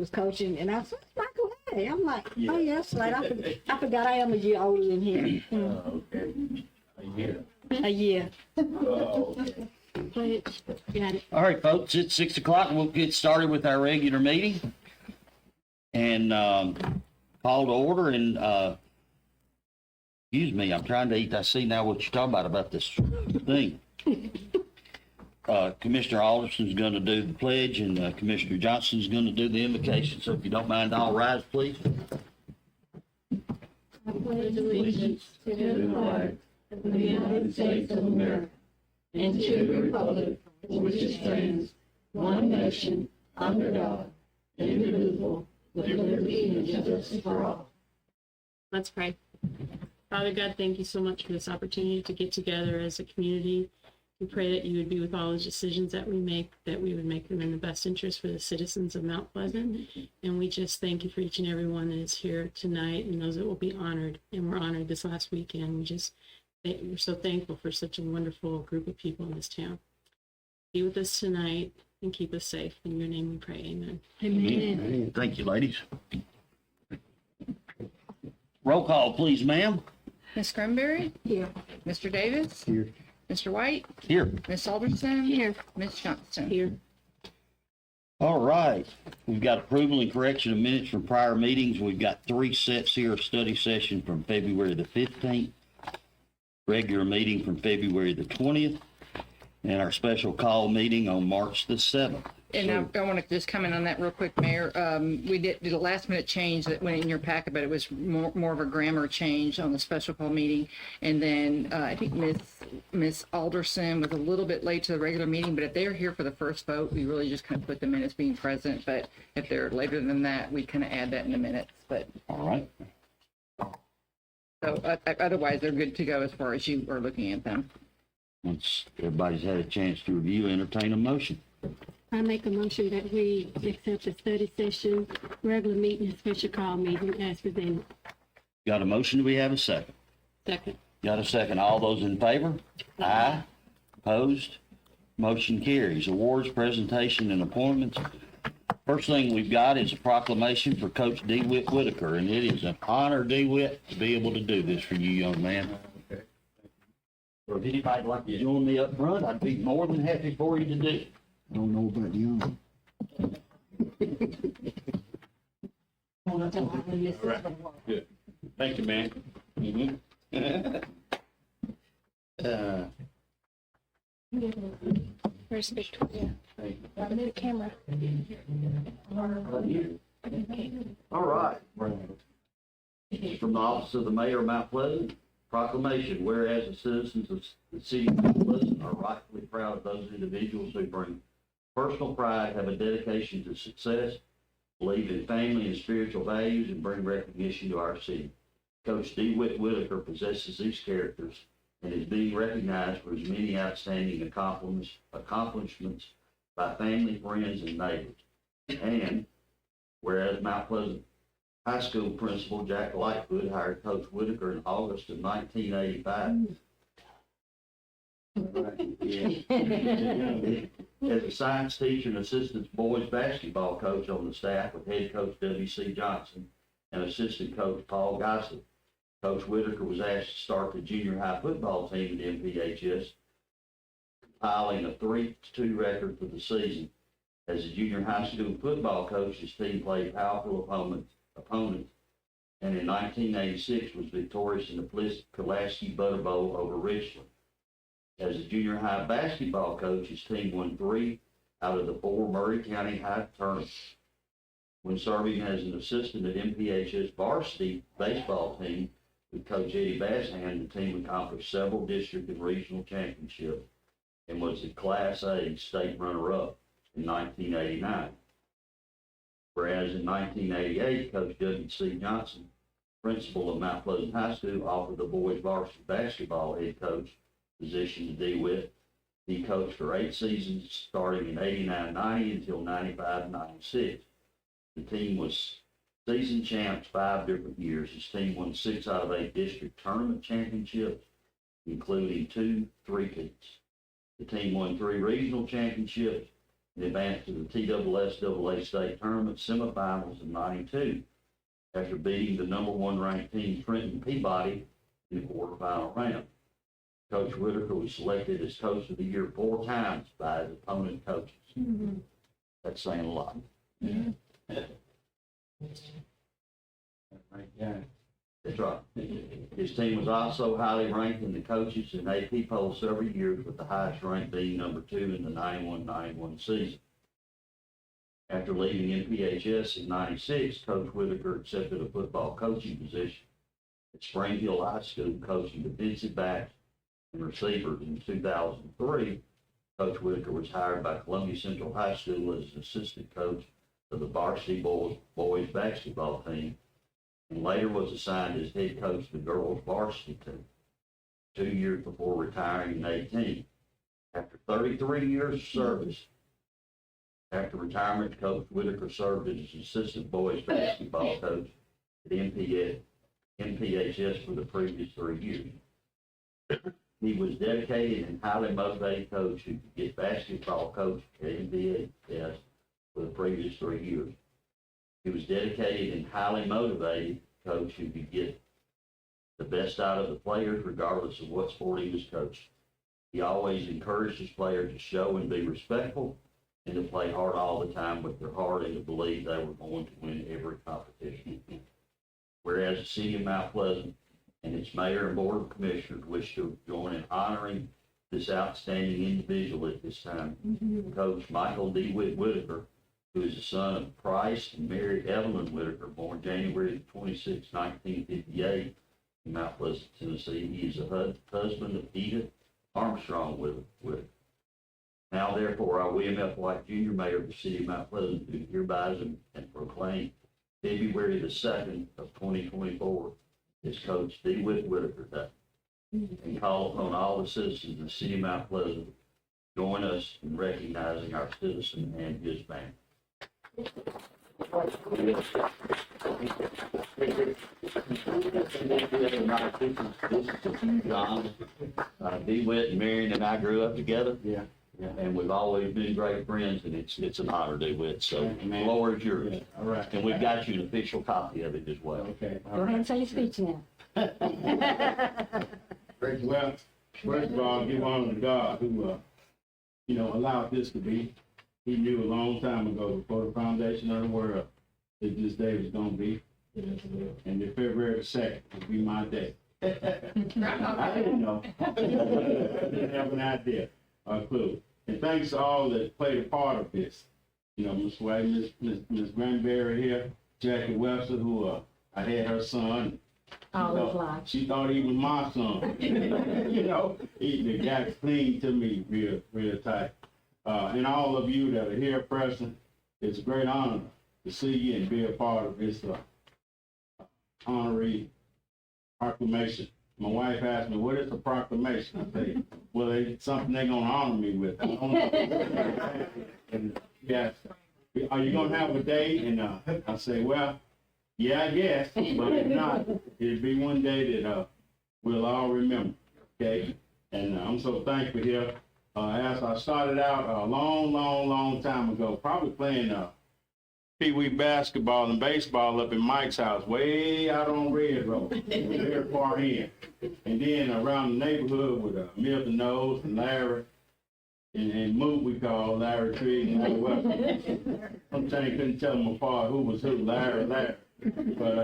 was coaching, and I said, Michael, hey, I'm like, oh yes, right. I forgot I am a year older than him. Okay. A year. A year. Oh, okay. Got it. All right, folks, it's 6 o'clock and we'll get started with our regular meeting. And, call to order and, excuse me, I'm trying to eat. I see now what you're talking about this thing. Commissioner Alderson's gonna do the pledge and, Commissioner Johnson's gonna do the invocation. So if you don't mind, all rise, please. I pledge allegiance to the flag of the United States of America and to the republic for which it stands, one nation, under God, indivisible, with liberty and justice for all. Let's pray. Father God, thank you so much for this opportunity to get together as a community. We pray that you would be with all the decisions that we make, that we would make them in the best interest for the citizens of Mount Pleasant. And we just thank you for each and every one that is here tonight and those that will be honored. And we're honored this last weekend. We're so thankful for such a wonderful group of people in this town. Be with us tonight and keep us safe. In your name we pray, amen. Amen. Thank you, ladies. Roll call, please, ma'am. Ms. Cranberry? Here. Mr. Davis? Here. Mr. White? Here. Ms. Alderson? Here. Ms. Johnston? Here. All right. We've got approval and correction of minutes from prior meetings. We've got 3 sets here of study session from February the 15th, regular meeting from February the 20th, and our special call meeting on March the 7th. And I want to just comment on that real quick, Mayor. We did a last minute change that went in your packet, but it was more of a grammar change on the special call meeting. And then I think Miss Alderson was a little bit late to the regular meeting, but if they're here for the first vote, we really just kind of put them in as being present. But if they're later than that, we kind of add that in the minutes. But All right. so otherwise, they're good to go as far as you are looking at them. Once everybody's had a chance to review, entertain a motion. I make a motion that we accept the study session, regular meeting, and special call meeting as presented. Got a motion? Do we have a second? Second. Got a second. All those in favor? Aye. Opposed? Motion carries. Awards, presentation, and appointments. First thing we've got is a proclamation for Coach DeWitt Whitaker, and it is an honor, DeWitt, to be able to do this for you, young man. Okay. So if anybody'd like to join me up front, I'd be more than happy for you to do it. I don't know about you. All right. Good. Thank you, man. Where's Victoria? I need a camera. All right. From the Office of the Mayor of Mount Pleasant, proclamation, whereas the citizens of the city of Mount Pleasant are rightfully proud of those individuals who bring personal pride, have a dedication to success, believe in family and spiritual values, and bring recognition to our city. Coach DeWitt Whitaker possesses these characters and is being recognized for his many outstanding accomplishments by family, friends, and neighbors. And whereas Mount Pleasant High School Principal Jack Lightfoot hired Coach Whitaker in August of 1985 as a science teacher and assistant boys basketball coach on the staff with head coach W.C. Johnson and assistant coach Paul Gossett. Coach Whitaker was asked to start the junior high football team at MPHS, compiling a 3-2 record for the season. As a junior high school football coach, his team played powerful opponents, and in 1986 was victorious in the Pulaski Butter Bowl over Richland. As a junior high basketball coach, his team won 3 out of the 4 Murray County High tournaments. When serving as an assistant at MPHS varsity baseball team with Coach Eddie Basshand, the team accomplished several district and regional championships and was the Class A state runner-up in 1989. Whereas in 1988, Coach W.C. Johnson, principal of Mount Pleasant High School, offered the boys varsity basketball head coach position to DeWitt. He coached for 8 seasons, starting in 89-90 until 95-96. The team was season champs 5 different years. His team won 6 out of 8 district tournament championships, including 2 three-peats. The team won 3 regional championships, and advanced to the TSSAA state tournament semifinals in '92 after beating the number one ranked team Trenton Peabody in the quarterfinal round. Coach Whitaker was selected as Coach of the Year 4 times by his opponent coaches. That's saying a lot. That's right. His team was also highly ranked in the coaches and AP polls several years, with the highest rank being number 2 in the 91-91 season. After leaving NPHS in '96, Coach Whitaker accepted a football coaching position at Spring Hill High School, coaching defensive backs and receivers. In 2003, Coach Whitaker was hired by Columbia Central High School as an assistant coach of the varsity boys basketball team, and later was assigned as head coach of the girls varsity team, 2 years before retiring in '18. After 33 years of service, after retirement, Coach Whitaker served as assistant boys basketball coach at NPHS for the previous 3 years. He was dedicated and highly motivated coach who could get basketball coach at NPHS for the previous 3 years. He was dedicated and highly motivated coach who could get the best out of the players regardless of what sport he was coaching. He always encouraged his players to show and be respectful and to play hard all the time with their heart and to believe they were going to win every competition. Whereas the city of Mount Pleasant and its mayor and board of commissioners wish to join in honoring this outstanding individual at this time, Coach Michael D. Whitaker, who is the son of Price and Mary Evelyn Whitaker, born January 26, 1958, in Mount Pleasant, Tennessee. He is the husband of Edith Armstrong Whitaker. Now, therefore, I, William F. White, Jr., Mayor of the City of Mount Pleasant, do hereby and proclaim February the 2nd of 2024 as Coach D. Whitaker Day, and call upon all the citizens of the City of Mount Pleasant to join us in recognizing our citizen and his family. This is to you, John. DeWitt and Marion and I grew up together. Yeah. And we've always been great friends, and it's an honor, DeWitt. So the floor is yours. All right. And we've got you an official copy of it as well. Okay. Go ahead and say your speech now. Well, first of all, give honor to God who, allowed this to be. He knew a long time ago, before the foundation of the world, that this day was going to be. And the February 2nd would be my day. I didn't know. I didn't have an idea or a clue. And thanks to all that played a part of this. Miss White, Miss Granberry here, Jackie Webster, who I had her son. All his life. She thought he was my son. He got clean to me real tight. And all of you that are here present, it's a great honor to see you and be a part of this honorary proclamation. My wife asked me, what is a proclamation? I say, well, it's something they're going to honor me with. I don't know. And yes, are you going to have a day? And I say, well, yeah, I guess, but if not, it'll be one day that we'll all remember, okay? And I'm so thankful here. As I started out a long time ago, probably playing Pee Wee basketball and baseball up in Mike's house, way out on Red Road, very far in. And then around the neighborhood with Milton Knowles and Larry, and Moot we call Larry Triggs and Larry Webster. Sometimes you couldn't tell them apart who was who, Larry. But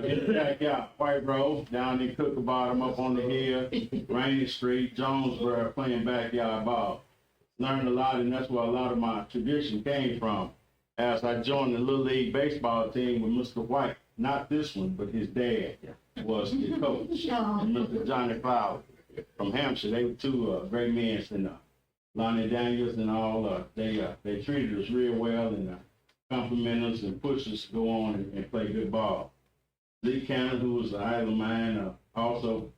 in the backyard, White Rose, down in Cooker Bottom, up on the hill, Rainy Street, Jonesboro, playing backyard ball. Learned a lot, and that's where a lot of my tradition came from. As I joined the Little League baseball team with Mr. White, not this one, but his dad was the coach, Mr. Johnny Cloud from Hampshire. They were two great men, and Lonnie Daniels and all. They treated us real well and complimented us and pushed us to go on and play good ball. Lee Cannon, who was an idol of mine, also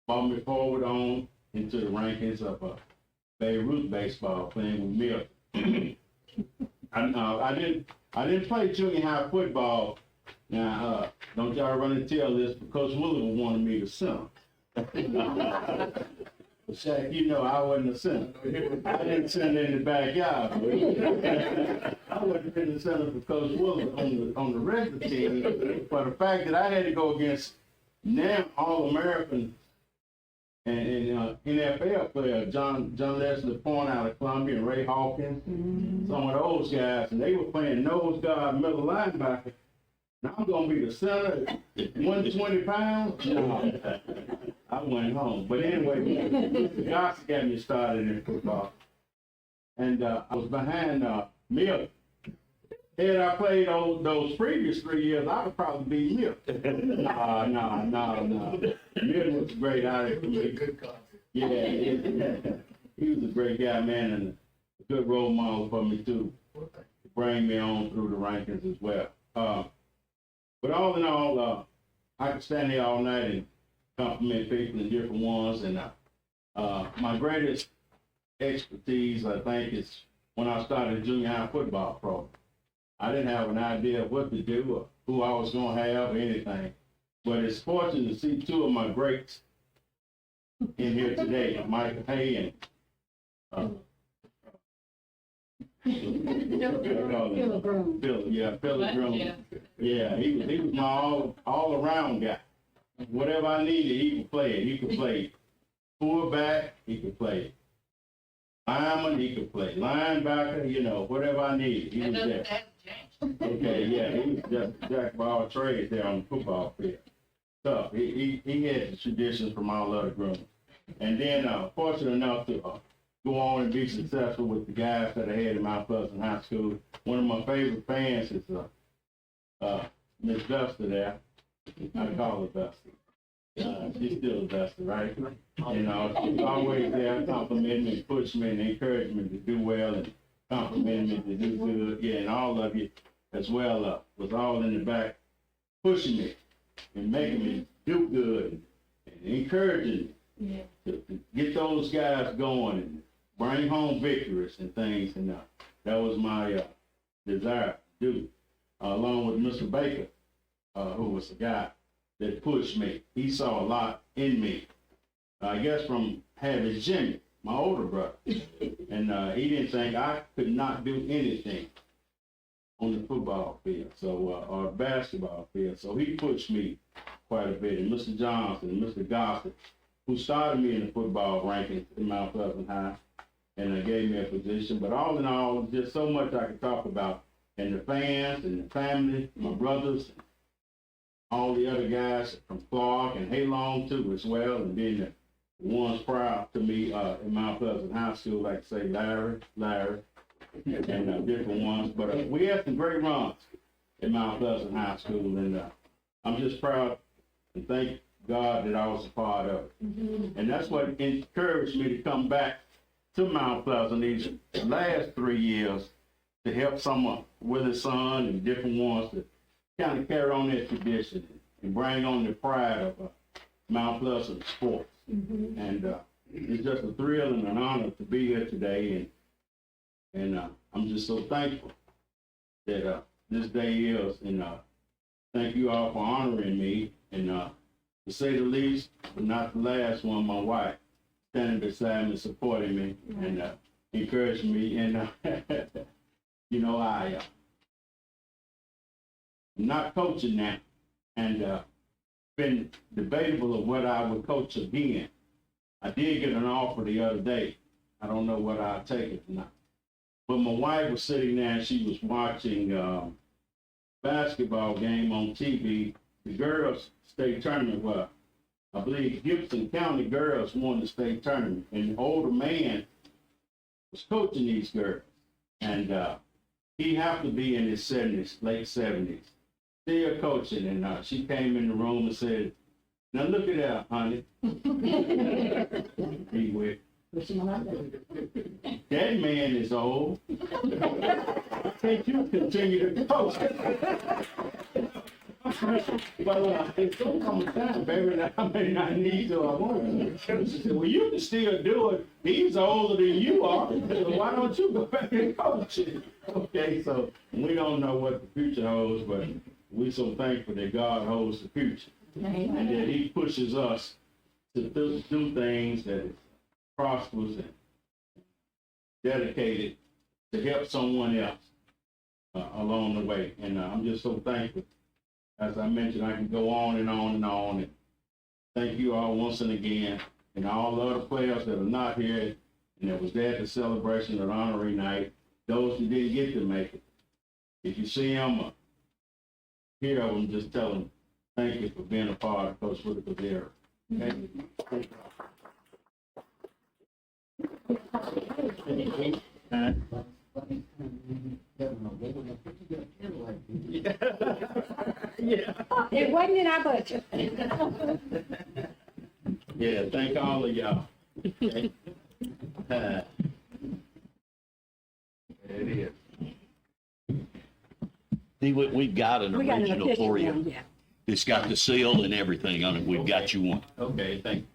brought me forward on into the rankings of Beirut baseball, playing with Milton. I didn't play junior high football. Now, don't y'all run and tell this, because Coach Willard wanted me to center. Shaq, you know I wasn't a center. I didn't center in the backyard. I wasn't in the center for Coach Willard on the regular team. But the fact that I had to go against now All-American and NFL player John Leslie Point out of Columbia and Ray Hawkins, some of those guys, and they were playing nose guard, middle linebacker. Now I'm gonna be the center, 120 pounds. No, I went home. But anyway, Gossett got me started in football, and I was behind Milk. Had I played those previous 3 years, I would probably be Milk. No. Milk was great out there for me. Yeah, he was a great guy, man, and a good role model for me too. Bring me on through the rankings as well. But all in all, I could stand here all night and compliment people and different ones. And my greatest expertise, I think, is when I started junior high football program. I didn't have an idea of what to do or who I was going to have or anything. But it's fortunate to see two of my greats in here today, Michael Hay and Philip Brown. Philip Brown. Yeah, he was my all around guy. Whatever I needed, he could play it. He could play fullback, he could play lineman, he could play linebacker, whatever I needed, he was there. Okay, yeah, he was just jack of all trades there on the football field. Tough. He had the traditions from all other growing. And then fortunate enough to go on and be successful with the guys that I had in Mount Pleasant High School. One of my favorite fans is Miss Duster there. I call her Duster. She's still a Duster, right? She's always there complimenting me, pushing me, and encouraging me to do well, and complimenting me to do good. Yeah, and all of you as well was all in the back pushing me and making me do good and encouraging me to get those guys going and bring home victories and things. And that was my desire to do, along with Mr. Baker, who was the guy that pushed me. He saw a lot in me, I guess from having Jimmy, my older brother. And he didn't think I could not do anything on the football field, or basketball field. So he pushed me quite a bit. And Mr. Johnson and Mr. Gossett, who started me in the football rankings in Mount Pleasant High, and gave me a position. But all in all, just so much I could talk about. And the fans and the family, my brothers, all the other guys from Clark and Halong too as well. And then the ones prior to me in Mount Pleasant High School, like say Larry, and different ones. But we had some great runs at Mount Pleasant High School. And I'm just proud and thank God that I was a part of it. And that's what encouraged me to come back to Mount Pleasant these last 3 years to help some of Willie's son and different ones to kind of carry on that tradition and bring on the pride of Mount Pleasant sports. And it's just a thrill and an honor to be here today. And I'm just so thankful that this day is. And thank you all for honoring me. And to say the least, but not the last one, my wife, standing beside me, supporting me, and encouraging me. And, I'm not coaching now, and been debatable of whether I would coach again. I did get an offer the other day. I don't know whether I'll take it or not. But my wife was sitting there, and she was watching basketball game on TV. The girls' state tournament, well, I believe Gibson County girls won the state tournament, and the older man was coaching these girls. And he happened to be in his 70s, late 70s, still coaching. And she came in the room and said, "Now look at that, honey." He went, "That man is old. Can't you continue to coach?" Well, it's gonna come a time, baby, that I may not need to or want to. She said, "Well, you can still do it. He's older than you are. So why don't you go back and coach it?" Okay, so we don't know what the future holds, but we're so thankful that God holds the future. And that he pushes us to do things that is prosperous and dedicated to help someone else along the way. And I'm just so thankful. As I mentioned, I can go on and on and on. And thank you all once and again, and all the other players that are not here and that was there at the celebration of honorary night. Those who didn't get to make it, if you see them, hear them, just tell them thank you for being a part of Coach Whitaker's era. Okay? It wasn't in our budget. Yeah, thank all of y'all. Okay? It is. See, we've got an We got an original official for you. one, yeah. It's got the seal and everything on it. We've got you one. Okay, thank you.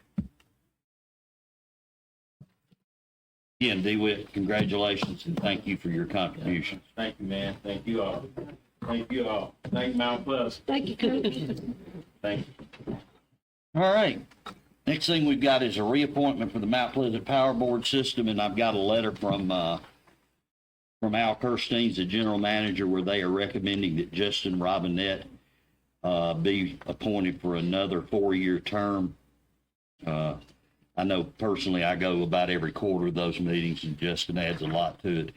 Again, DeWitt, congratulations and thank you for your contributions. Thank you, man. Thank you all. Thank you all. Thank Mount Pleasant. Thank you, Coach. Thank you. All right. Next thing we've got is a reappointment for the Mount Pleasant Power Board system, and I've got a letter from Al Kirstein, the general manager, where they are recommending that Justin Robinette be appointed for another 4-year term. I know personally I go about every quarter of those meetings, and Justin adds a lot to it.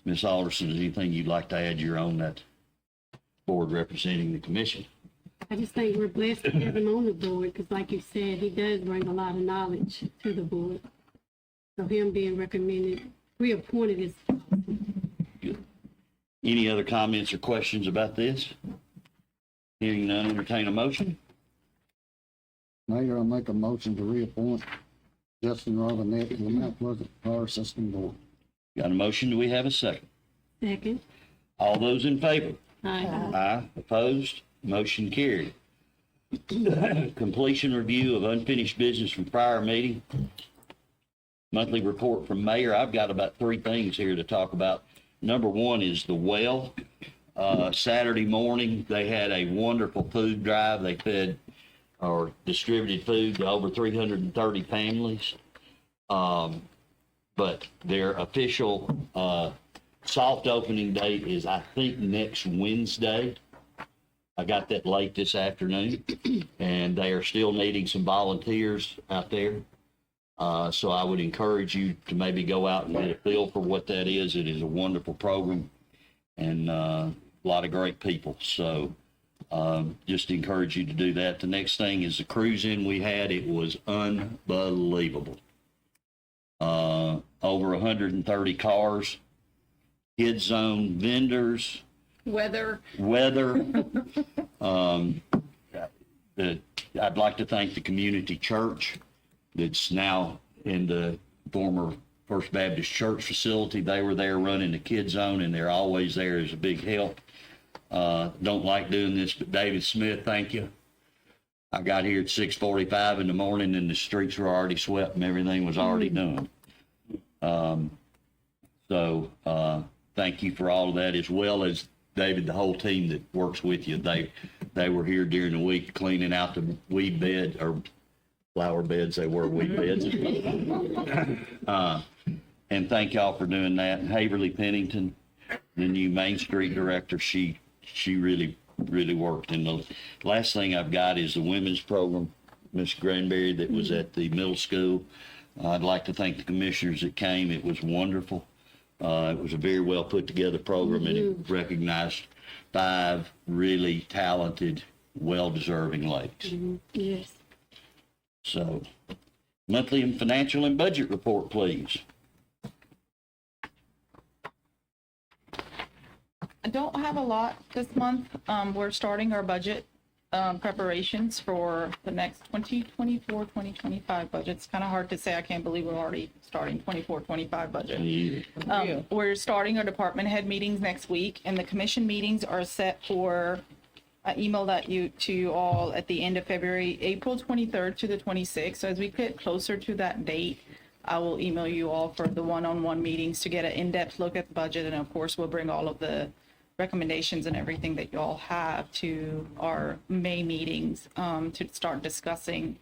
Ms. Alderson, is anything you'd like to add? You're on that board representing the commission. I just think we're blessed to have him on the board because like you said, he does bring a lot of knowledge to the board. So him being recommended, reappointed is Good. Any other comments or questions about this? Hearing none, entertain a motion. Mayor, I make a motion to reappoint Justin Robinette to the Mount Pleasant Power System Board. Got a motion, do we have a second? second. All those in favor? Aye. Aye. Opposed? Motion carried. Completion review of unfinished business from prior meeting. Monthly report from mayor. I've got about 3 things here to talk about. Number 1 is the well. Saturday morning, they had a wonderful food drive. They fed or distributed food to over 330 families. But their official soft opening date is, I think, next Wednesday. I got that late this afternoon, and they are still needing some volunteers out there. So I would encourage you to maybe go out and get a feel for what that is. It is a wonderful program and a lot of great people. So just encourage you to do that. The next thing is the cruise-in we had. It was unbelievable. Over 130 cars, kids zone vendors, Weather, I'd like to thank the community church that's now in the former First Baptist Church facility. They were there running the kids zone, and they're always there as a big help. Don't like doing this, but David Smith, thank you. I got here at 6:45 in the morning, and the streets were already swept and everything was already done. So thank you for all of that, as well as David, the whole team that works with you. They were here during the week cleaning out the weed bed or flower beds. They were weed beds. And thank y'all for doing that. And Haverly Pennington, the new Main Street director, she really worked. And the last thing I've got is the women's program, Miss Granberry, that was at the middle school. I'd like to thank the commissioners that came. It was wonderful. It was a very well put together program, and it recognized 5 really talented, well-deserving ladies. Yes. So, monthly and financial and budget report, please. I don't have a lot this month. We're starting our budget preparations for the next 2024-2025 budget. It's kind of hard to say. I can't believe we're already starting 24-25 budget. We're starting our department head meetings next week, and the commission meetings are set for, I emailed that to you all at the end of February, April 23rd to the 26th. So as we get closer to that date, I will email you all for the one-on-one meetings to get an in-depth look at the budget. And of course, we'll bring all of the recommendations and everything that you all have to our May meetings to start discussing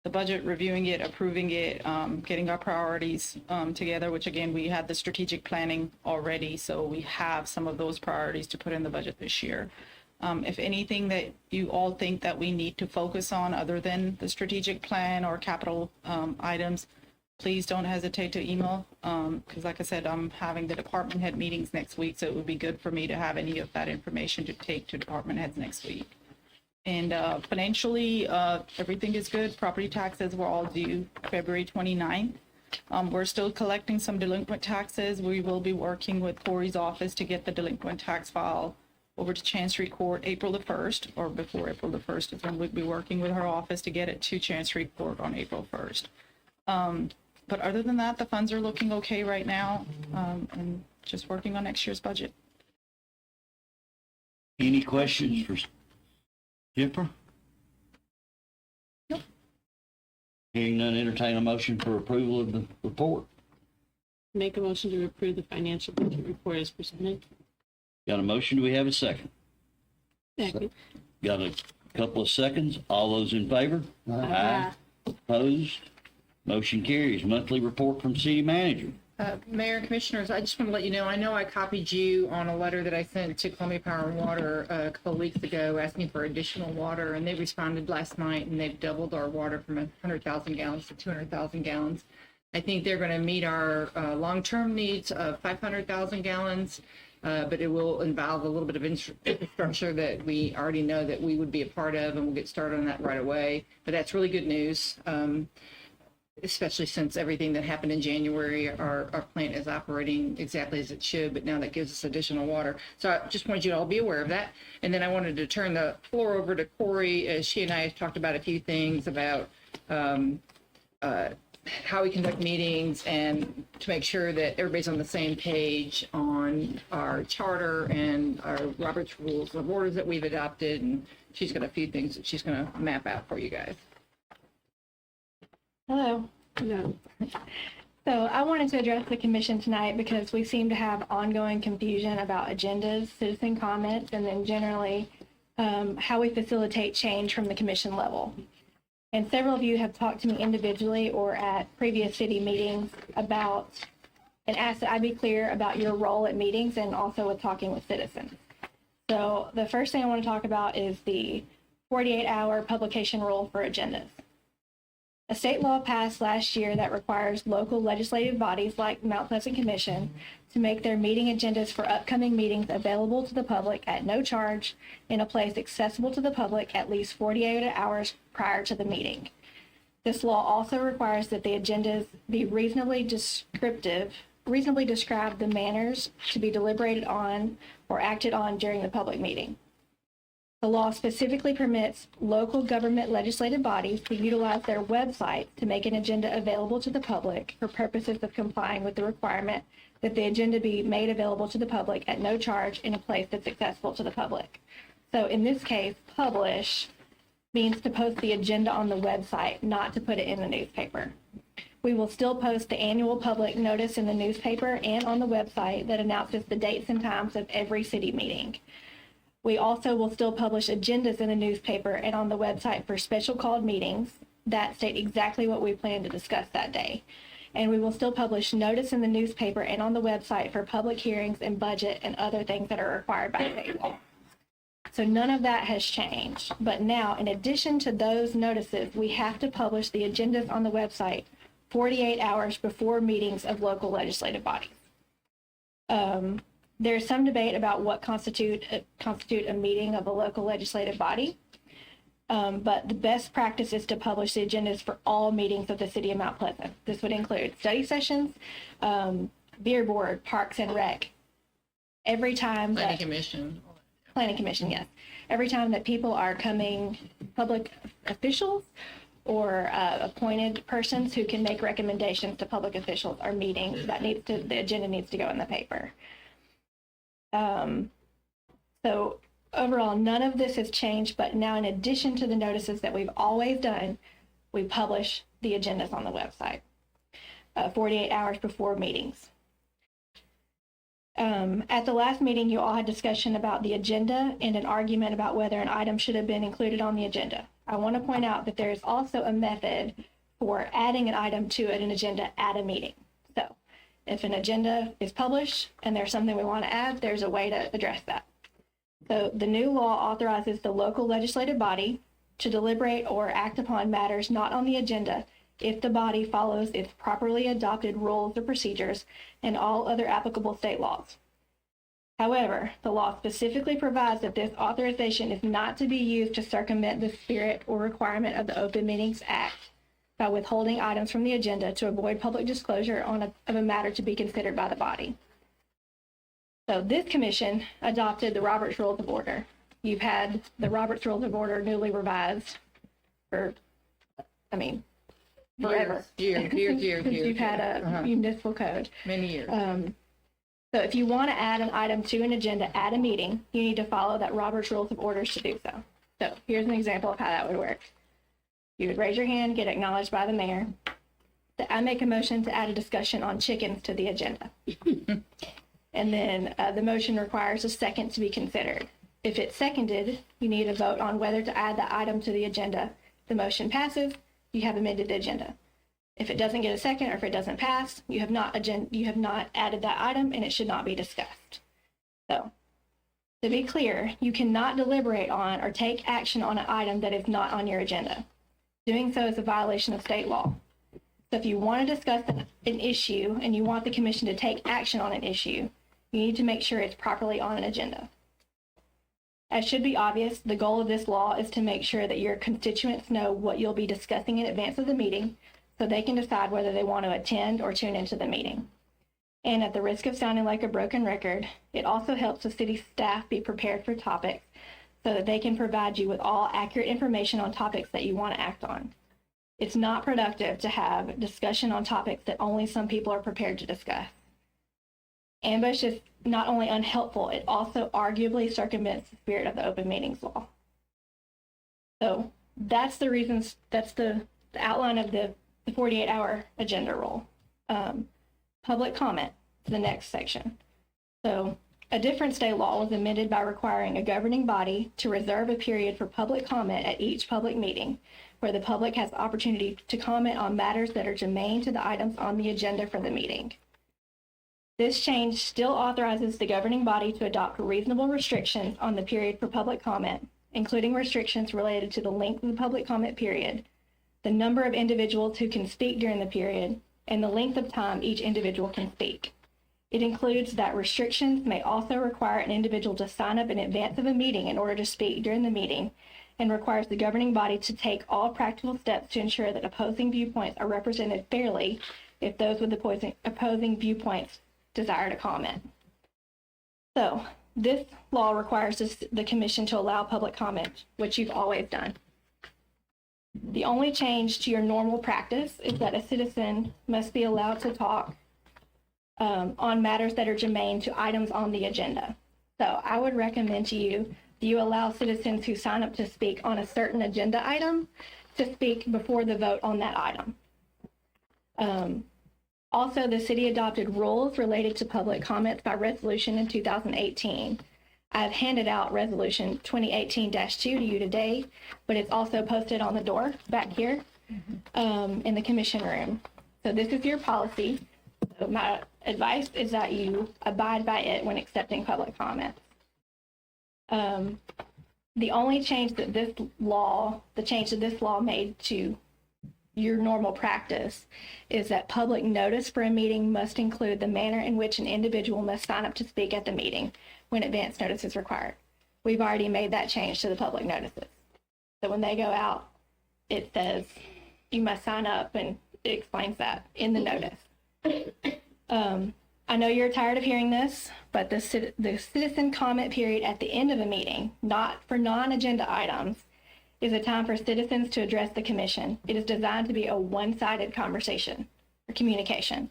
the budget, reviewing it, approving it, getting our priorities together, which again, we had the strategic planning already, so we have some of those priorities to put in the budget this year. If anything that you all think that we need to focus on other than the strategic plan or capital items, please don't hesitate to email, because like I said, I'm having the department head meetings next week, so it would be good for me to have any of that information to take to department heads next week. And financially, everything is good. Property taxes were all due February 29th. We're still collecting some delinquent taxes. We will be working with Corey's office to get the delinquent tax file over to Chancery Court April the 1st, or before April the 1st is when we'll be working with her office to get it to Chancery Court on April 1st. But other than that, the funds are looking okay right now, and just working on next year's budget. Any questions for Jennifer? Nope. Hearing none, entertain a motion for approval of the report. Make a motion to approve the financial budget report as presented. Got a motion, do we have a second? Second. Got a couple of seconds, all those in favor? Aye. Opposed? Motion carries. Monthly report from city manager. Mayor and Commissioners, I just want to let you know I copied you on a letter that I sent to Columbia Power and Water a couple of weeks ago asking for additional water, and they responded last night, and they've doubled our water from 100,000 gallons to 200,000 gallons. I think they're going to meet our long-term needs of 500,000 gallons, but it will involve a little bit of infrastructure that we already know that we would be a part of, and we'll get started on that right away. But that's really good news. Especially since everything that happened in January, our plant is operating exactly as it should, but now that gives us additional water. So I just wanted you to all be aware of that. And then I wanted to turn the floor over to Corey, as she and I have talked about a few things about how we conduct meetings and to make sure that everybody's on the same page on our charter and our Robert's Rules of Orders that we've adopted. And she's got a few things that she's going to map out for you guys. Hello. No. So I wanted to address the commission tonight because we seem to have ongoing confusion about agendas, citizen comments, and then generally how we facilitate change from the commission level. And several of you have talked to me individually or at previous city meetings about and asked that I be clear about your role at meetings and also with talking with citizens. So the first thing I want to talk about is the 48-hour publication rule for agendas. A state law passed last year that requires local legislative bodies like Mount Pleasant Commission to make their meeting agendas for upcoming meetings available to the public at no charge in a place accessible to the public at least 48 hours prior to the meeting. This law also requires that the agendas be reasonably describe the manners to be deliberated on or acted on during the public meeting. The law specifically permits local government legislative bodies to utilize their website to make an agenda available to the public for purposes of complying with the requirement that the agenda be made available to the public at no charge in a place that's accessible to the public. So in this case, publish means to post the agenda on the website, not to put it in the newspaper. We will still post the annual public notice in the newspaper and on the website that announces the dates and times of every city meeting. We also will still publish agendas in the newspaper and on the website for special called meetings that state exactly what we plan to discuss that day. And we will still publish notice in the newspaper and on the website for public hearings and budget and other things that are required by state law. So none of that has changed. But now, in addition to those notices, we have to publish the agendas on the website 48 hours before meetings of local legislative bodies. There's some debate about what constitute a meeting of a local legislative body, but the best practice is to publish the agendas for all meetings of the city of Mount Pleasant. This would include study sessions, beer board, parks and rec. Every time Planning Commission. Planning Commission, yes. Every time that people are coming, public officials or appointed persons who can make recommendations to public officials are meeting, the agenda needs to go in the paper. So overall, none of this has changed, but now in addition to the notices that we've always done, we publish the agendas on the website 48 hours before meetings. At the last meeting, you all had discussion about the agenda and an argument about whether an item should have been included on the agenda. I want to point out that there is also a method for adding an item to an agenda at a meeting. So if an agenda is published and there's something we want to add, there's a way to address that. So the new law authorizes the local legislative body to deliberate or act upon matters not on the agenda if the body follows its properly adopted rules or procedures and all other applicable state laws. However, the law specifically provides that this authorization is not to be used to circumvent the spirit or requirement of the Open Meetings Act by withholding items from the agenda to avoid public disclosure of a matter to be considered by the body. So this commission adopted the Roberts Rules of Order. You've had the Roberts Rules of Order newly revised for, forever. Years. Since you've had a municipal code. Many years. So if you want to add an item to an agenda at a meeting, you need to follow that Roberts Rules of Order to do so. So here's an example of how that would work. You would raise your hand, get acknowledged by the mayor. I make a motion to add a discussion on chickens to the agenda. And then the motion requires a second to be considered. If it's seconded, you need a vote on whether to add the item to the agenda. If the motion passes, you have amended the agenda. If it doesn't get a second or if it doesn't pass, you have not added that item and it should not be discussed. So to be clear, you cannot deliberate on or take action on an item that is not on your agenda. Doing so is a violation of state law. So if you want to discuss an issue and you want the commission to take action on an issue, you need to make sure it's properly on an agenda. As should be obvious, the goal of this law is to make sure that your constituents know what you'll be discussing in advance of the meeting so they can decide whether they want to attend or tune into the meeting. And at the risk of sounding like a broken record, it also helps the city staff be prepared for topics so that they can provide you with all accurate information on topics that you want to act on. It's not productive to have discussion on topics that only some people are prepared to discuss. Ambush is not only unhelpful, it also arguably circumvents the spirit of the open meetings law. So that's the reasons, that's the outline of the 48-hour agenda rule. Public comment, the next section. So a different state law was amended by requiring a governing body to reserve a period for public comment at each public meeting where the public has the opportunity to comment on matters that are germane to the items on the agenda for the meeting. This change still authorizes the governing body to adopt reasonable restrictions on the period for public comment, including restrictions related to the length of the public comment period, the number of individuals who can speak during the period, and the length of time each individual can speak. It includes that restrictions may also require an individual to sign up in advance of a meeting in order to speak during the meeting, and requires the governing body to take all practical steps to ensure that opposing viewpoints are represented fairly if those with opposing viewpoints desire to comment. So this law requires the commission to allow public comment, which you've always done. The only change to your normal practice is that a citizen must be allowed to talk on matters that are germane to items on the agenda. So I would recommend to you that you allow citizens who sign up to speak on a certain agenda item to speak before the vote on that item. Also, the city adopted rules related to public comments by resolution in 2018. I've handed out resolution 2018-2 to you today, but it's also posted on the door back here in the commission room. So this is your policy. So my advice is that you abide by it when accepting public comments. The only change that this law made to your normal practice is that public notice for a meeting must include the manner in which an individual must sign up to speak at the meeting when advance notice is required. We've already made that change to the public notices. So when they go out, it says you must sign up, and it explains that in the notice. I know you're tired of hearing this, but the citizen comment period at the end of a meeting, not for non-agenda items, is a time for citizens to address the commission. It is designed to be a one-sided conversation or communication.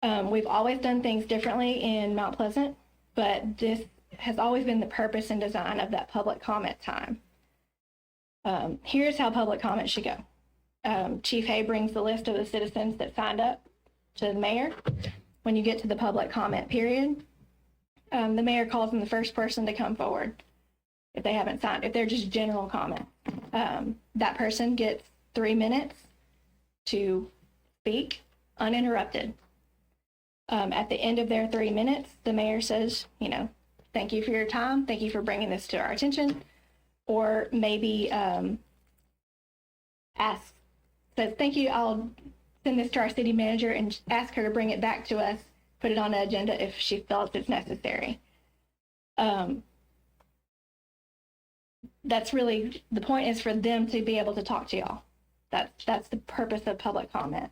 We've always done things differently in Mount Pleasant, but this has always been the purpose and design of that public comment time. Here's how public comment should go. Chief Hay brings the list of the citizens that signed up to the mayor. When you get to the public comment period, the mayor calls them the first person to come forward if they haven't signed, if they're just general comment. That person gets 3 minutes to speak uninterrupted. At the end of their 3 minutes, the mayor says, thank you for your time. Thank you for bringing this to our attention. Or maybe says, thank you. I'll send this to our city manager and ask her to bring it back to us, put it on the agenda if she feels it's necessary. That's really, the point is for them to be able to talk to y'all. That's the purpose of public comment.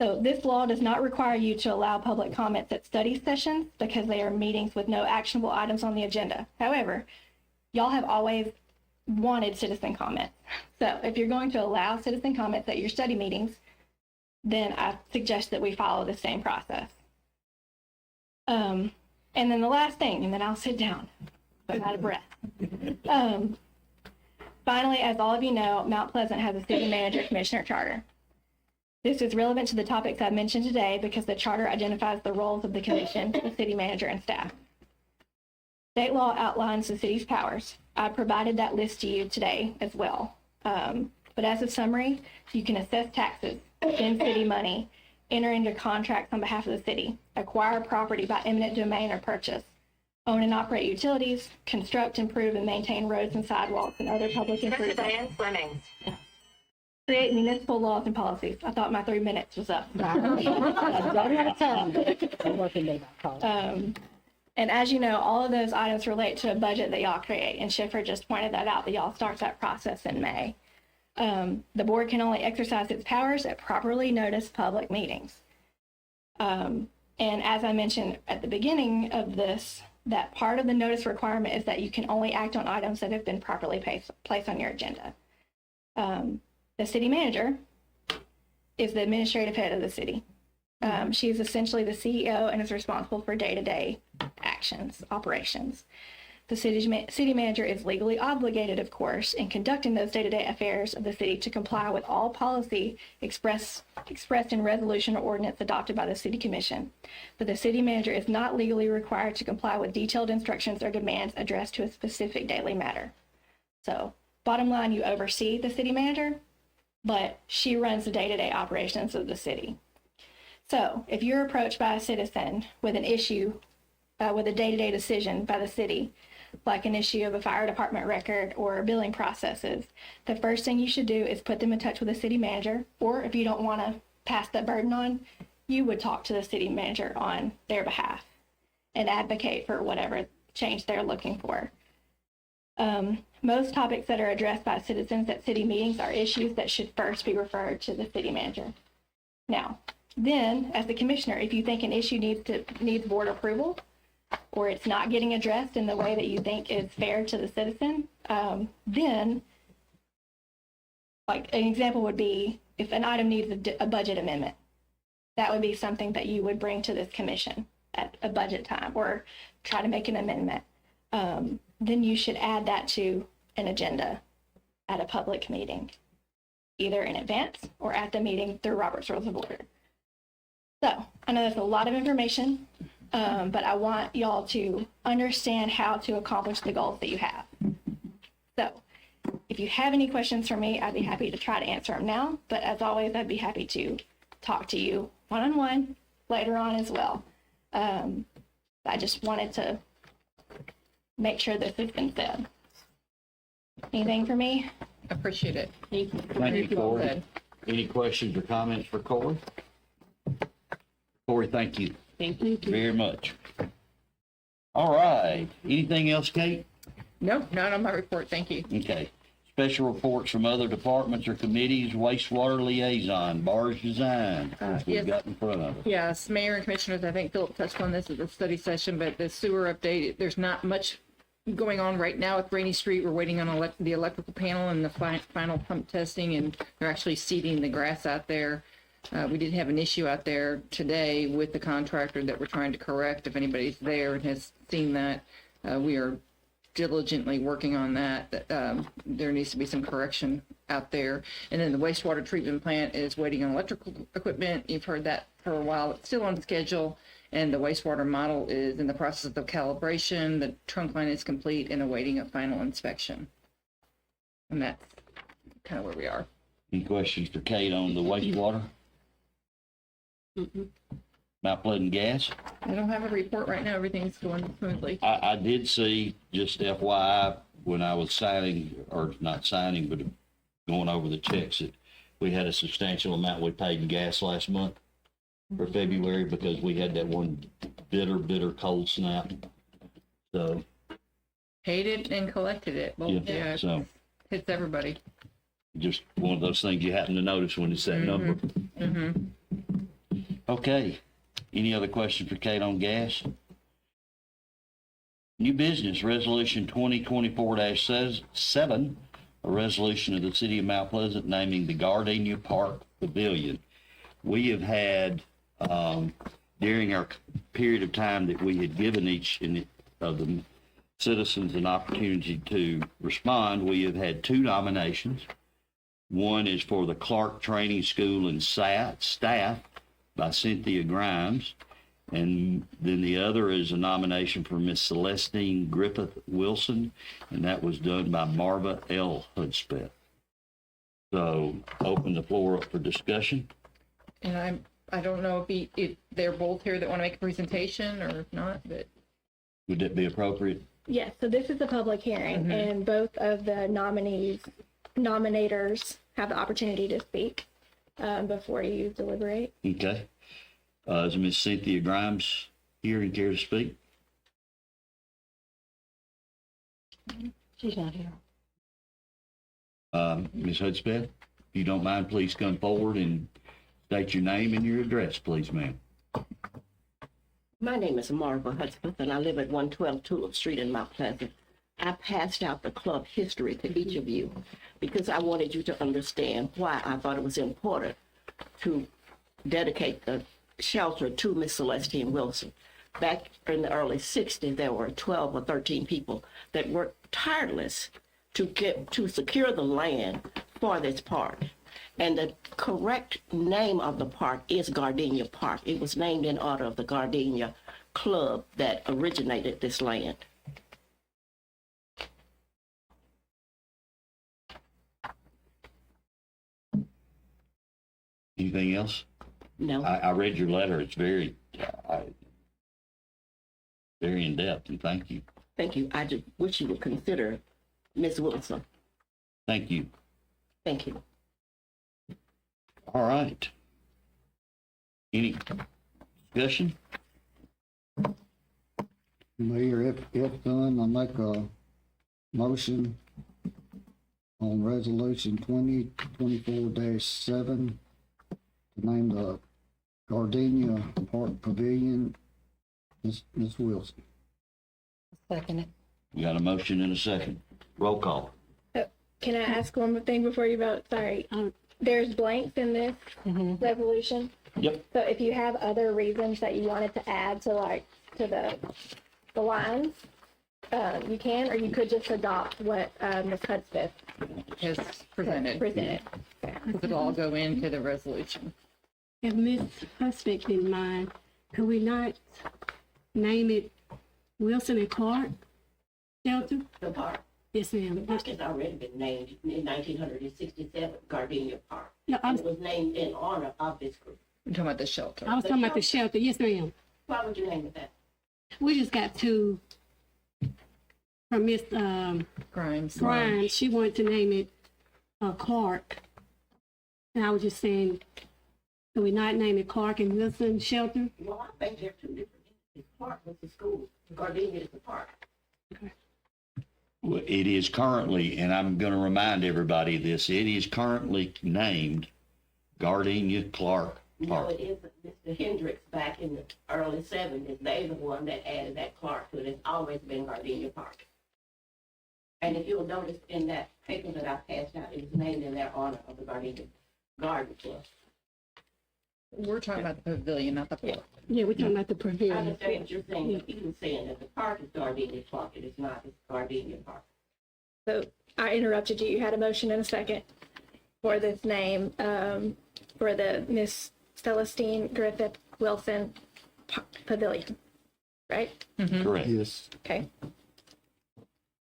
So this law does not require you to allow public comments at study sessions because they are meetings with no actionable items on the agenda. However, y'all have always wanted citizen comments. So if you're going to allow citizen comments at your study meetings, then I suggest that we follow the same process. And then the last thing, and then I'll sit down. I'm out of breath. Finally, as all of you know, Mount Pleasant has a city manager commissioner charter. This is relevant to the topics I've mentioned today because the charter identifies the roles of the commission, the city manager, and staff. State law outlines the city's powers. I provided that list to you today as well. But as a summary, you can assess taxes, spend city money, enter into contracts on behalf of the city, acquire property by eminent domain or purchase, own and operate utilities, construct, improve, and maintain roads and sidewalks and other public improvements. Create municipal laws and policies. I thought my 3 minutes was up. And as you know, all of those items relate to a budget that y'all create, and Schiffer just pointed that out, that y'all start that process in May. The board can only exercise its powers at properly noticed public meetings. And as I mentioned at the beginning of this, that part of the notice requirement is that you can only act on items that have been properly placed on your agenda. The city manager is the administrative head of the city. She is essentially the CEO and is responsible for day-to-day actions, operations. The city manager is legally obligated, of course, in conducting those day-to-day affairs of the city to comply with all policy expressed in resolution or ordinance adopted by the city commission. But the city manager is not legally required to comply with detailed instructions or demands addressed to a specific daily matter. So, bottom line, you oversee the city manager, but she runs the day-to-day operations of the city. So if you're approached by a citizen with an issue, with a day-to-day decision by the city, like an issue of a fire department record or billing processes, the first thing you should do is put them in touch with the city manager, or if you don't want to pass that burden on, you would talk to the city manager on their behalf and advocate for whatever change they're looking for. Most topics that are addressed by citizens at city meetings are issues that should first be referred to the city manager. Now, then, as the commissioner, if you think an issue needs board approval, or it's not getting addressed in the way that you think is fair to the citizen, then, like an example would be if an item needs a budget amendment, that would be something that you would bring to this commission at a budget time or try to make an amendment. Then you should add that to an agenda at a public meeting, either in advance or at the meeting through Robert's Rules of Order. So I know that's a lot of information, but I want y'all to understand how to accomplish the goals that you have. So if you have any questions for me, I'd be happy to try to answer them now. But as always, I'd be happy to talk to you one-on-one later on as well. I just wanted to make sure this has been said. Anything for me? Appreciate it. Thank you. Thank you, Corey. Any questions or comments for Corey? Corey, thank you Thank you. very much. All right. Anything else, Kate? No, not on my report. Thank you. Okay. Special reports from other departments or committees, wastewater liaison, bars design. What we yes. got in front of us. Yes, Mayor and Commissioners, I think Philip touched on this at the study session, but the sewer update, there's not much going on right now with Rainy Street. We're waiting on the electrical panel and the final pump testing, and they're actually seeding the grass out there. We did have an issue out there today with the contractor that we're trying to correct. If anybody's there and has seen that, we are diligently working on that. There needs to be some correction out there. And then the wastewater treatment plant is waiting on electrical equipment. You've heard that for a while. It's still on schedule. And the wastewater model is in the process of calibration. The trunk line is complete and awaiting a final inspection. And that's kind of where we are. Any questions for Kate on the wastewater? Mount Pleasant gas? I don't have a report right now. Everything's going smoothly. I did see, just FYI, when I was signing, or not signing, but going over the checks, that we had a substantial amount we paid in gas last month for February because we had that one bitter cold snap. So, Paid it and collected it. Well, yeah, so hits everybody. just one of those things you happen to notice when it's that number. Mm-hmm. Okay. Any other question for Kate on gas? New business, resolution 2024-7, a resolution of the city of Mount Pleasant naming the Gardenia Park Pavilion. We have had, during our period of time that we had given each of the citizens an opportunity to respond, we have had 2 nominations. One is for the Clark Training School and staff by Cynthia Grimes. And then the other is a nomination for Miss Celestine Griffith Wilson, and that was done by Marva L. Hudspeth. So open the floor up for discussion. And I don't know if they're both here that want to make a presentation or not, but Would that be appropriate? Yes, so this is a public hearing, and both of the nominators have the opportunity to speak before you deliberate. Okay. Is Miss Cynthia Grimes here and care to speak? She's not here. Ms. Hudspeth, if you don't mind, please come forward and state your name and your address, please, ma'am. My name is Marva Hudspeth, and I live at 112 Tulip Street in Mount Pleasant. I passed out the club history to each of you because I wanted you to understand why I thought it was important to dedicate the shelter to Miss Celestine Wilson. Back in the early 60s, there were 12 or 13 people that worked tireless to secure the land for this park. And the correct name of the park is Gardenia Park. It was named in honor of the Gardenia Club that originated this land. Anything else? No. I read your letter. It's very, very in-depth, and thank you. Thank you. I just wish you would consider Ms. Wilson. Thank you. Thank you. All right. Any discussion? Mayor, if done, I make a motion on resolution 2024-7 to name the Gardenia Park Pavilion, Ms. Wilson. Second it. We got a motion and a second. Roll call. Can I ask one more thing before you vote? Sorry. There's blanks in this resolution. Yep. So if you have other reasons that you wanted to add to the lines, you can, or you could just adopt what Ms. Hudspeth has presented. It'll all go into the resolution. If Ms. Husband didn't mind, could we not name it Wilson and Clark Shelter? The park. Yes, ma'am. The park has already been named in 1967, Gardenia Park. No, And it was named in honor of this group. I'm talking about the shelter. I was talking about the shelter. Yes, ma'am. Why would you name it that? We just got two from Miss Grimes. Grimes. She wanted to name it Clark. And I was just saying, could we not name it Clark and Wilson Shelter? Well, I think they're two different entities. Park was the school. Gardenia is the park. Well, it is currently, and I'm going to remind everybody of this, it is currently named Gardenia Clark No, Park. it isn't. Mr. Hendricks back in the early 70s, they're the one that added that Clark to it. It's always been Gardenia Park. And if you'll notice in that paper that I passed out, it was named in their honor of the Gardenia Garden Club. We're talking about the pavilion, not the park. Yeah, we're talking about the I pavilion. understand what you're saying, but you were saying that the park is Gardenia Clark. It is not. It's Gardenia Park. So I interrupted you. You had a motion and a second for this name, for the Miss Celestine Griffith Wilson Pavilion, right? Correct. Yes. Okay.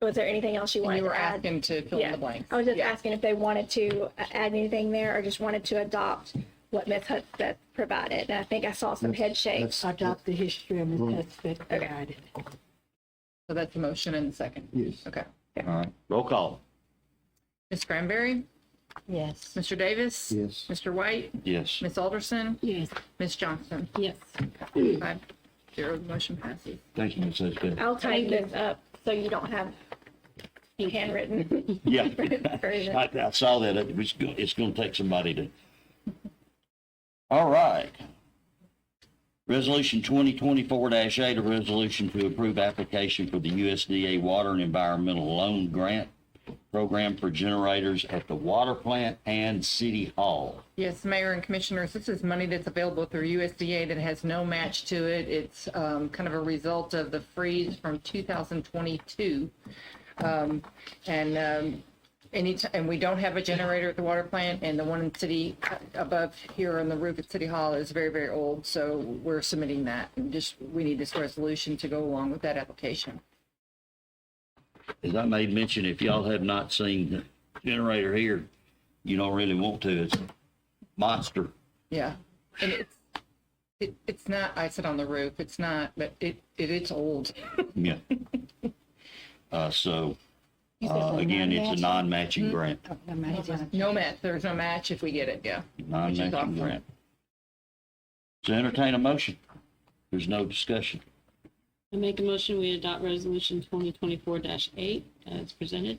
Was there anything else you And wanted you were to add? asking to fill in Yeah. the blanks. I was just Yeah. asking if they wanted to add anything there or just wanted to adopt what Ms. Hudspeth provided. And I think I saw some head shakes. Adopt the history of Ms. Hudspeth provided. So that's a motion and a second. Yes. Okay. All right, roll call. Ms. Cranberry, Yes. Mr. Davis, Yes. Mr. White, Yes. Ms. Alderson, Yes. Ms. Johnson. Yes. 5-0, the motion passes. Thank you, Ms. Hudspeth. I'll type this up so you don't have handwritten Yeah, version. I saw that. It's gonna take somebody to. All right. Resolution 2024-8, a resolution to approve application for the USDA Water and Environmental Loan Grant Program for generators at the water plant and City Hall. Yes, Mayor and Commissioners, this is money that's available through USDA that has no match to it. It's kind of a result of the freeze from 2022. And we don't have a generator at the water plant, and the one in city above here on the roof at City Hall is very, very old, so we're submitting that. And we need this resolution to go along with that application. As I made mention, if y'all have not seen the generator here, you don't really want to. It's a monster. Yeah, and it's not, I said on the roof, it's not, but it's old. Yeah. Again, it's a non-matching grant, No match, there's no match if we get it, yeah. non-matching awesome. grant. So entertain a motion. There's no discussion. I make a motion, we adopt resolution 2024-8 as presented.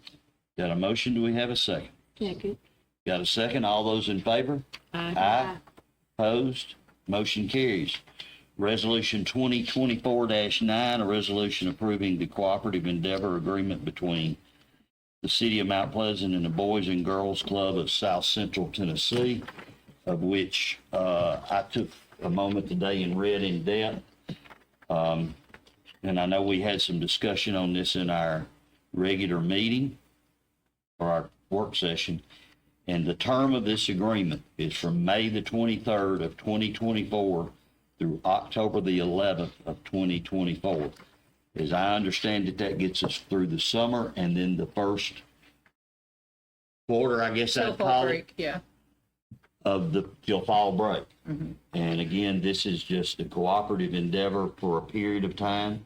Got a motion? Do we have a second? Second. Got a second? All those in favor? Aye. Opposed? Motion carries. Resolution 2024-9, a resolution approving the cooperative endeavor agreement between the City of Mount Pleasant and the Boys and Girls Club of South Central Tennessee, of which I took a moment today and read in depth. And I know we had some discussion on this in our regular meeting or our work session. And the term of this agreement is from May the 23rd of 2024 through October the 11th of 2024. As I understand it, that gets us through the summer and then the first quarter, I guess I'd Snowfall call it, break, yeah. of the till fall break. And again, this is just a cooperative endeavor for a period of time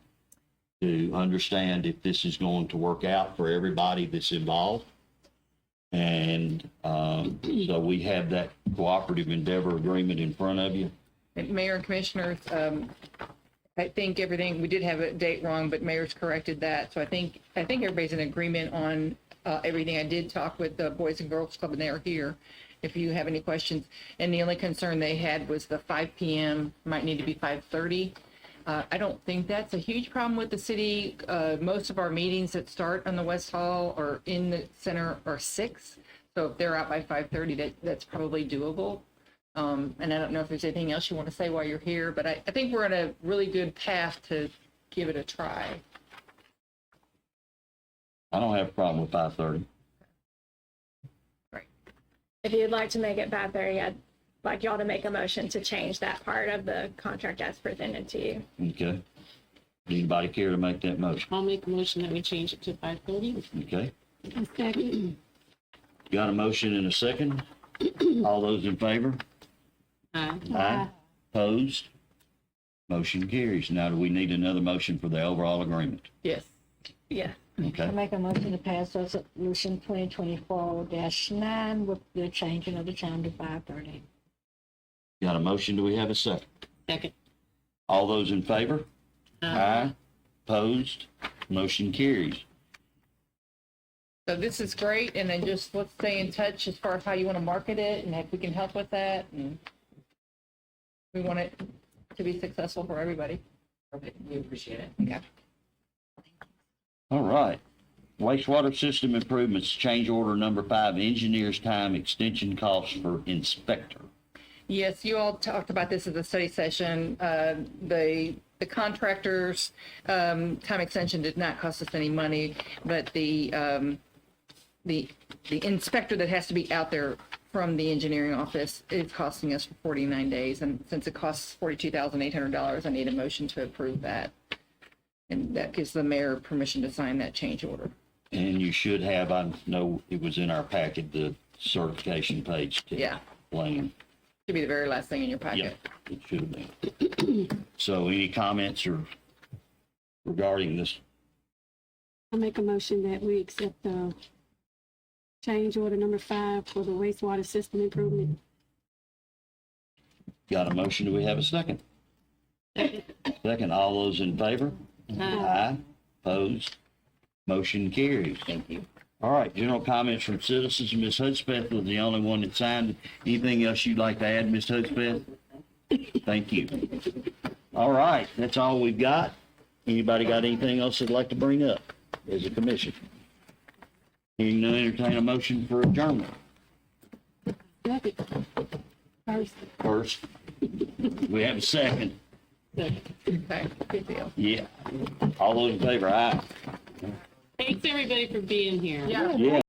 to understand if this is going to work out for everybody that's involved. And so we have that cooperative endeavor agreement in front of you. And Mayor and Commissioners, I think everything, we did have a date wrong, but Mayor's corrected that. So I think everybody's in agreement on everything. I did talk with the Boys and Girls Club and they're here if you have any questions. And the only concern they had was the 5 p.m. might need to be 5:30. I don't think that's a huge problem with the city. Most of our meetings that start on the West Hall or in the center are 6. So if they're out by 5:30, that's probably doable. And I don't know if there's anything else you want to say while you're here, but I think we're on a really good path to give it a try. I don't have a problem with 5:30. If you'd like to make it 5:30, I'd like y'all to make a motion to change that part of the contract as presented to you. Okay. Anybody care to make that motion? I'll make a motion that we change it to 5:30. Okay. A second. Got a motion and a second? All those in favor? Aye. Aye. Opposed? Motion carries. Now, do we need another motion for the overall agreement? Yes. Yeah. Okay. I make a motion to pass resolution 2024-9 with the changing of the time to 5:30. Got a motion? Do we have a second? Second. All those in favor? Aye. Opposed? Motion carries. So this is great, and then just let's stay in touch as far as how you want to market it, and if we can help with that, and we want it to be successful for everybody. Okay, we appreciate it. Okay. All right. Wastewater system improvements, change order number 5, engineer's time extension costs for inspector. Yes, you all talked about this at the study session. The contractor's time extension did not cost us any money, but the inspector that has to be out there from the engineering office is costing us for 49 days. And since it costs $42,800, I need a motion to approve that. And that gives the mayor permission to sign that change order. And you should have, I know it was in our packet, the certification page to Yeah, explain. should be the very last thing in your Yeah, packet. it should have been. So any comments or regarding this? I make a motion that we accept the change order number 5 for the wastewater system improvement. Got a motion? Do we have a second? Second, all those in favor? Aye. Opposed? Motion carries. Thank you. All right, general comments from citizens. Ms. Hudspeth was the only one that signed. Anything else you'd like to add, Ms. Hudspeth? Thank you. All right, that's all we've got. Anybody got anything else they'd like to bring up as a commission? Hearing none, entertain a motion for adjournment. Second. First. First, we have a second. Okay, good deal. Yeah. All those in favor, aye. Thanks, everybody, for being here. Yeah. Yeah.